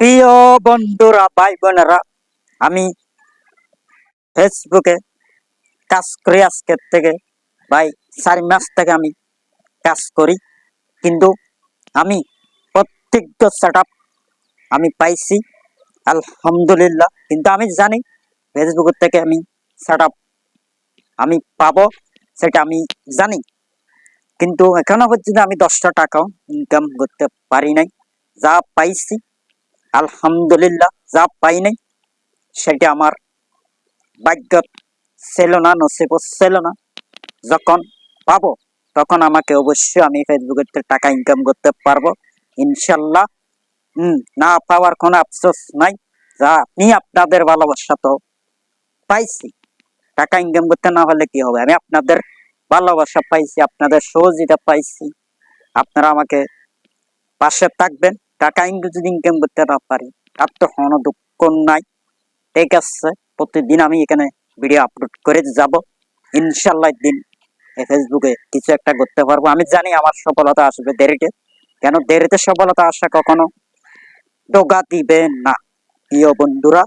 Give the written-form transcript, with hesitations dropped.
প্রিয় বন্ধুরা, ভাই বোনেরা, আমি ফেসবুকে কাজ করি আজকের থেকে ভাই 4 মাস থেকে আমি কাজ করি। কিন্তু আমি প্রত্যেকটা সেট আমি পাইছি আলহামদুলিল্লাহ। কিন্তু আমি জানি ফেসবুকের থেকে আমি সেট আমি পাবো, সেটা আমি জানি। কিন্তু এখনো পর্যন্ত আমি 10টা টাকাও ইনকাম করতে পারি নাই। যা পাইছি আলহামদুলিল্লাহ, যা পাই নাই সেটা আমার ভাগ্য ছিল না, নসিব ছিল না। যখন পাবো তখন আমাকে অবশ্যই আমি ফেসবুকের থেকে টাকা ইনকাম করতে পারবো ইনশাল্লাহ। না পাওয়ার কোনো আফসোস নাই। যা আপনি আপনাদের ভালোবাসা তো পাইছি, টাকা ইনকাম করতে না হলে কি হবে? আমি আপনাদের ভালোবাসা পাইছি, আপনাদের সহযোগিতা পাইছি। আপনারা আমাকে পাশে থাকবেন। টাকা যদি ইনকাম করতে না পারি তার তো কোনো দুঃখ নাই। ঠিক আছে, প্রতিদিন আমি এখানে ভিডিও আপলোড করে যাব ইনশাল্লাহ। দিন ফেসবুকে কিছু একটা করতে পারবো। আমি জানি আমার সফলতা আসবে দেরিতে, কেন দেরিতে সফলতা আসা কখনো ধোঁকা দিবে না। প্রিয় বন্ধুরা,